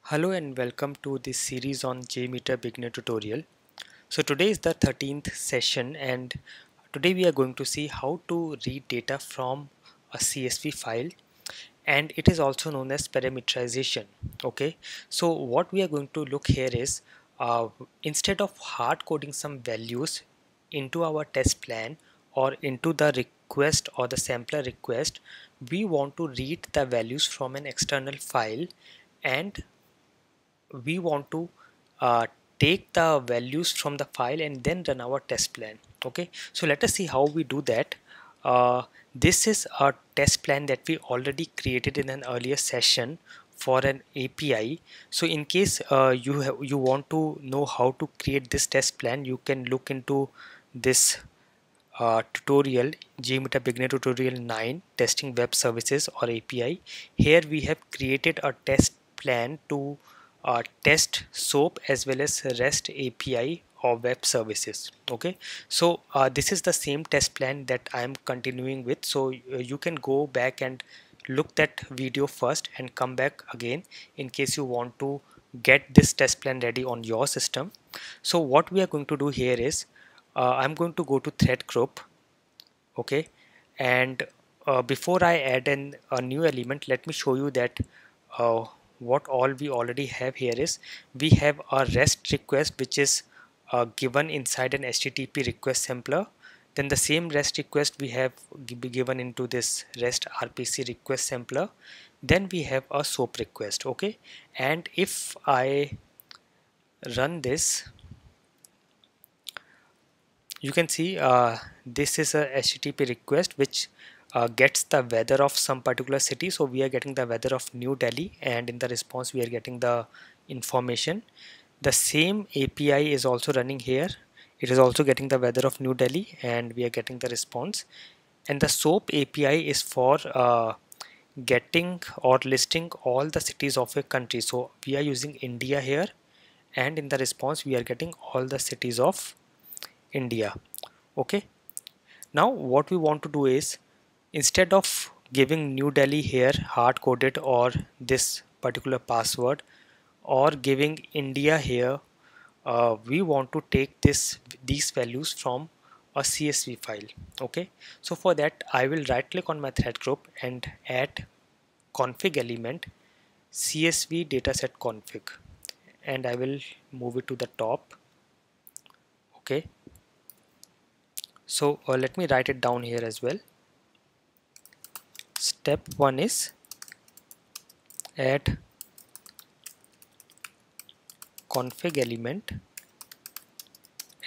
Hello and welcome to this series on JMeter beginner tutorial. So today is the 13th session and today we are going to see how to read data from a CSV file, and it is also known as parameterization. Okay, so what we are going to look here is instead of hard coding some values into our test plan or into the request or the sampler request, we want to read the values from an external file, and we want to uh, take the values from the file and then run our test plan. Okay, so let us see how we do that. This is a test plan that we already created in an earlier session for an API. So in case you want to know how to create this test plan, you can look into this tutorial, JMeter beginner tutorial 9, testing web services or API. Here we have created a test plan to test SOAP as well as REST API or web services. Okay, so this is the same test plan that I am continuing with. So you can go back and look that video first and come back again in case you want to get this test plan ready on your system. So what we are going to do here is I'm going to go to thread group. Okay, and before I add a new element, let me show you that uh, what all we already have here is we have a REST request which is given inside an HTTP request sampler. Then the same REST request we have be given into this REST RPC request sampler. Then we have a SOAP request. Okay, and if I run this, you can see this is a HTTP request which gets the weather of some particular city. So we are getting the weather of New Delhi, and in the response we are getting the information. The same API is also running here. It is also getting the weather of New Delhi and we are getting the response. And the SOAP API is for getting or listing all the cities of a country. So we are using India here, and in the response we are getting all the cities of India. Okay, now what we want to do is, instead of giving New Delhi here hard coded or this particular password, or giving India here, we want to take these values from a CSV file. Okay, so for that I will right click on my thread group and add config element CSV dataset config, and I will move it to the top. Okay, so let me write it down here as well. Step 1 is add config element,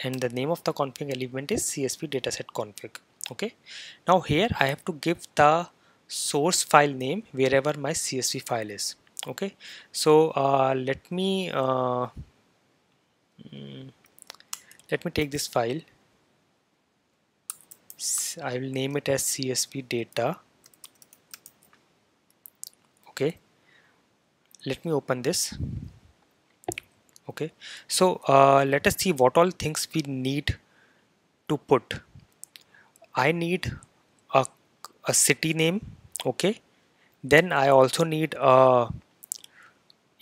and the name of the config element is CSV dataset config. Okay, now here I have to give the source file name wherever my CSV file is. Okay, so mm, let me take this file. I will name it as CSV data. Okay, let me open this. Okay, so let us see what all things we need to put. I need a, a city name. Okay, then I also need a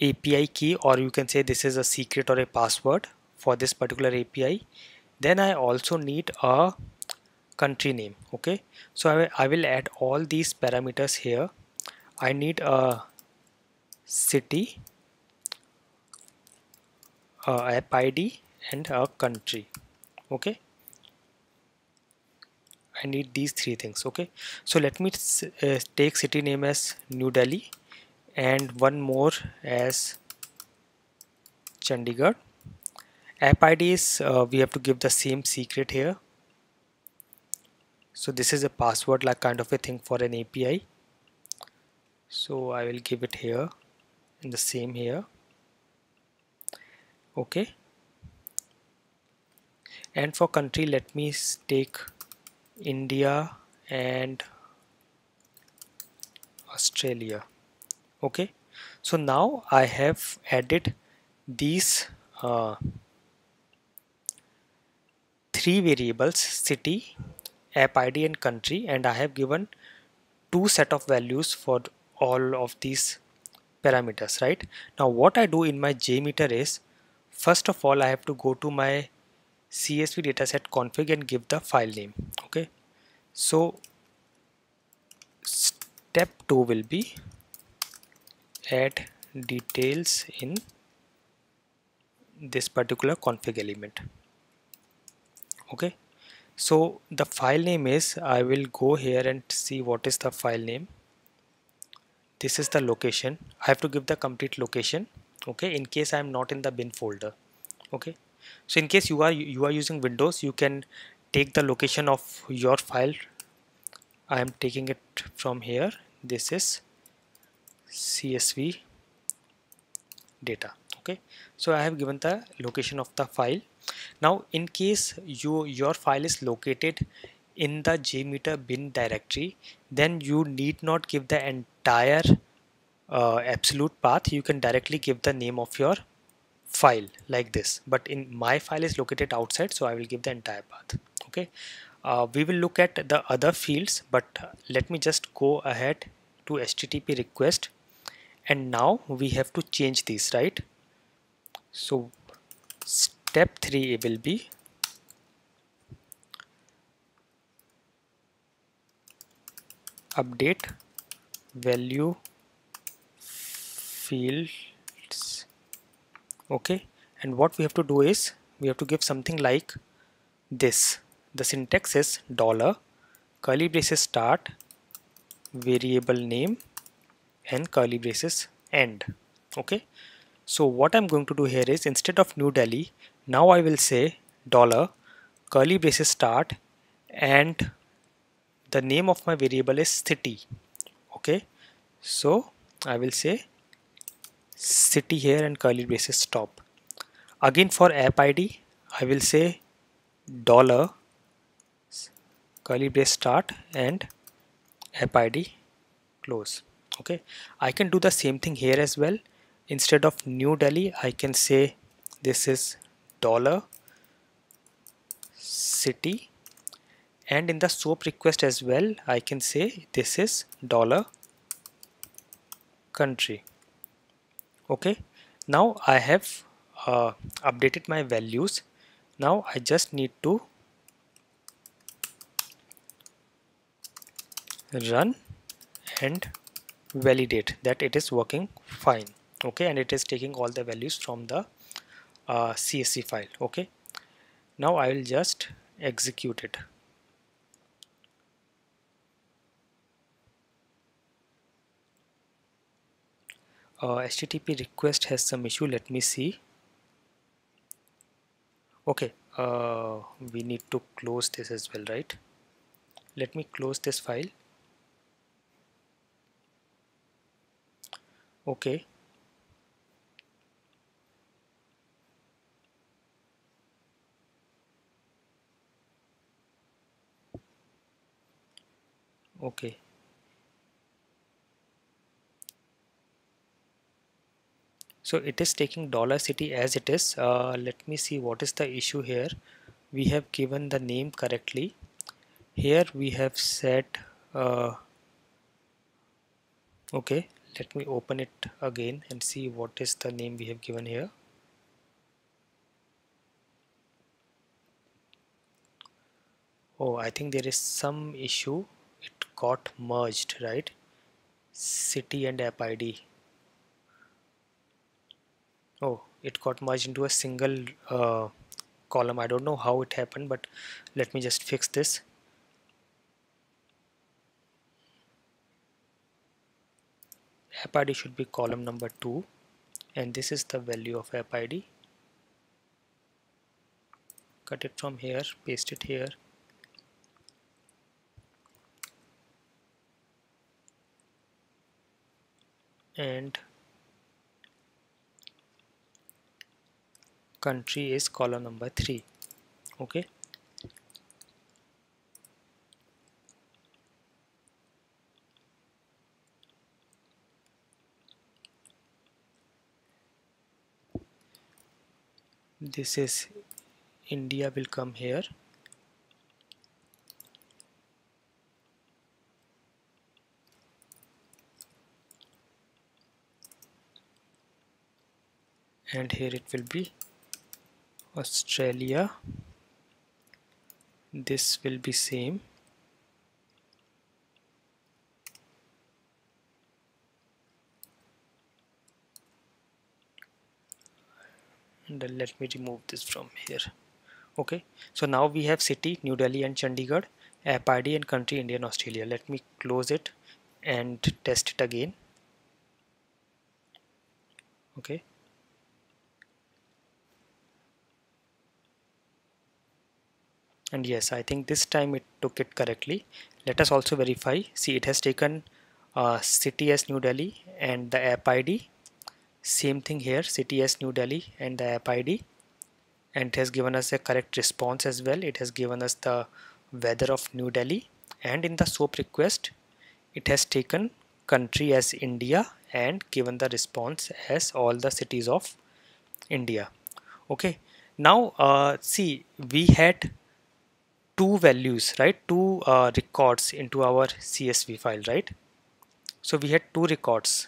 API key, or you can say this is a secret or a password for this particular API. Then I also need a country name. Okay, so I will add all these parameters here. I need a city, app ID, and a country. Okay, I need these three things. Okay, so let me take city name as New Delhi and one more as Chandigarh. App ID is we have to give the same secret here. So this is a password like kind of a thing for an API. So I will give it here and the same here. Okay, and for country let me take India and Australia. Okay, so now I have added these three variables, city, app ID and country, and I have given two set of values for all of these parameters, right? Now what I do in my JMeter is, first of all I have to go to my CSV dataset config and give the file name. Okay, so step 2 will be add details in this particular config element. Okay, so the file name is, I will go here and see what is the file name. This is the location. I have to give the complete location. Okay, in case I am not in the bin folder. Okay, so in case you are using Windows, you can take the location of your file. I am taking it from here. This is CSV data. Okay, so I have given the location of the file. Now in case your file is located in the JMeter bin directory, then you need not give the entire absolute path. You can directly give the name of your file like this, but in my file is located outside, so I will give the entire path. Okay, we will look at the other fields, but let me just go ahead to HTTP request, and now we have to change these, right? So step 3 will be update value fields. Okay, and what we have to do is we have to give something like this. The syntax is dollar curly braces start variable name and curly braces end. Okay, so what I'm going to do here is, instead of New Delhi, now I will say dollar curly braces start and the name of my variable is city. Okay, so I will say city here and curly braces stop. Again for app ID, I will say dollar curly brace start and app ID close. Okay, I can do the same thing here as well. Instead of New Delhi, I can say this is dollar city, and in the SOAP request as well I can say this is dollar country. Okay, now I have updated my values. Now I just need to run and validate that it is working fine. Okay, and it is taking all the values from the CSV file. Okay, now I will just execute it. HTTP request has some issue. Let me see. Okay, we need to close this as well, right? Let me close this file. Okay, okay. So it is taking dollar city as it is. Let me see what is the issue here. We have given the name correctly. Here we have set okay, let me open it again and see what is the name we have given here. Oh, I think there is some issue. It got merged, right? City and app ID. Oh, it got merged into a single column. I don't know how it happened, but let me just fix this. App ID should be column number 2, and this is the value of app ID. Cut it from here, paste it here. And country is column number 3. Okay, this is India will come here. and here it will be Australia. This will be same, and then let me remove this from here. Okay, so now we have city New Delhi and Chandigarh, app ID and country India and Australia. Let me close it and test it again. Okay, and yes, I think this time it took it correctly. Let us also verify. See, it has taken city as New Delhi and the app ID. Same thing here, city as New Delhi and the app ID, and it has given us a correct response as well. It has given us the weather of New Delhi, and in the SOAP request it has taken country as India and given the response as all the cities of India. Okay, now see, we had two values, right? Two records into our CSV file, right? So we had two records,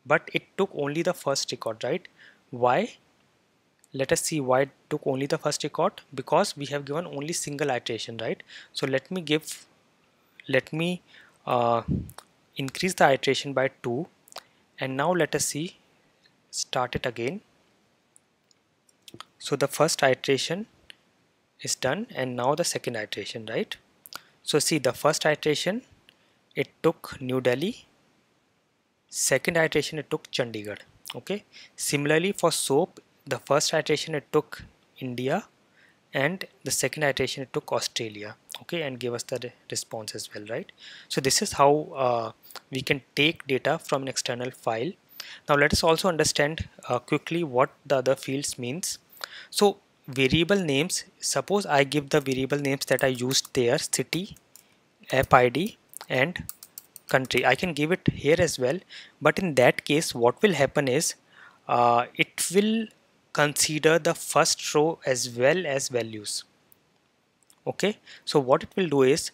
but it took only the first record, right? Why? Let us see why it took only the first record. Because we have given only single iteration, right? So let me uh, increase the iteration by 2, and now let us see, start it again. So the first iteration is done, and now the second iteration, right? So see, the first iteration it took New Delhi, second iteration it took Chandigarh. Okay, similarly for SOAP, the first iteration it took India, and the second iteration it took Australia. Okay, and give us the response as well, right? So this is how we can take data from an external file. Now let us also understand quickly what the other fields means. So variable names, suppose I give the variable names that I used there, city, app ID and country. I can give it here as well, but in that case what will happen is it will consider the first row as well as values. Okay, so what it will do is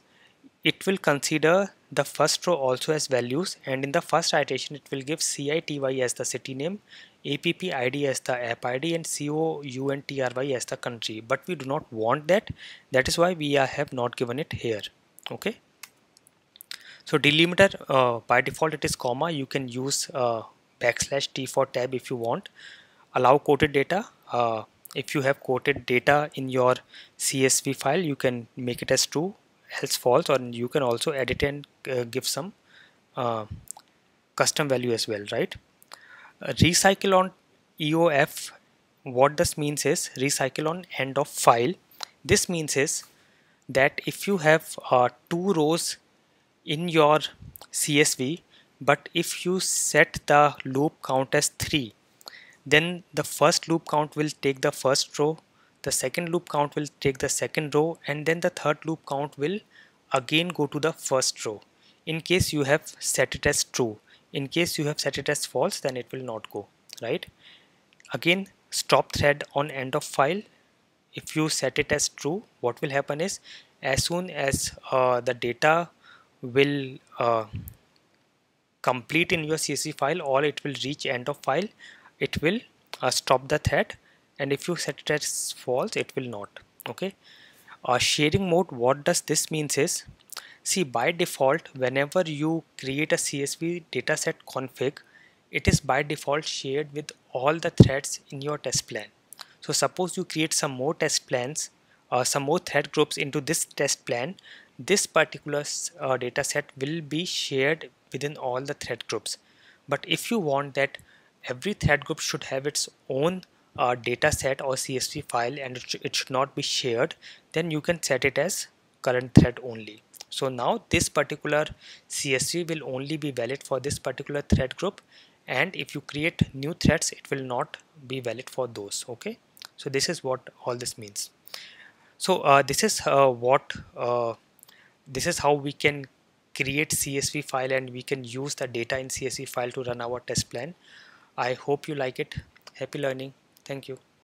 it will consider the first row also as values, and in the first iteration it will give CITY as the city name, APPID as the app ID, and COUNTRY as the country, but we do not want that. That is why we have not given it here. Okay, so delimiter by default it is comma. You can use \T for tab if you want. Allow quoted data. If you have quoted data in your CSV file, you can make it as true, else false, or you can also edit and give some uh, custom value as well, right? Recycle on EOF, what this means is recycle on end of file. This means is that if you have two rows in your CSV, but if you set the loop count as 3, then the first loop count will take the first row, the second loop count will take the second row, and then the third loop count will again go to the first row, in case you have set it as true. In case you have set it as false, then it will not go, right? Again, stop thread on end of file. If you set it as true, what will happen is as soon as the data will complete in your CSV file, or it will reach end of file, it will stop the thread, and if you set it as false, it will not. Okay, sharing mode, what does this means is, see, by default whenever you create a CSV dataset config, it is by default shared with all the threads in your test plan. So suppose you create some more test plans, some more thread groups into this test plan, this particular dataset will be shared within all the thread groups. But if you want that every thread group should have its own data set or CSV file, and it should not be shared, then you can set it as current thread only. So now this particular CSV will only be valid for this particular thread group, and if you create new threads, it will not be valid for those. Okay, so this is what all this means. So this is how we can create CSV file, and we can use the data in CSV file to run our test plan. I hope you like it. Happy learning. Thank you.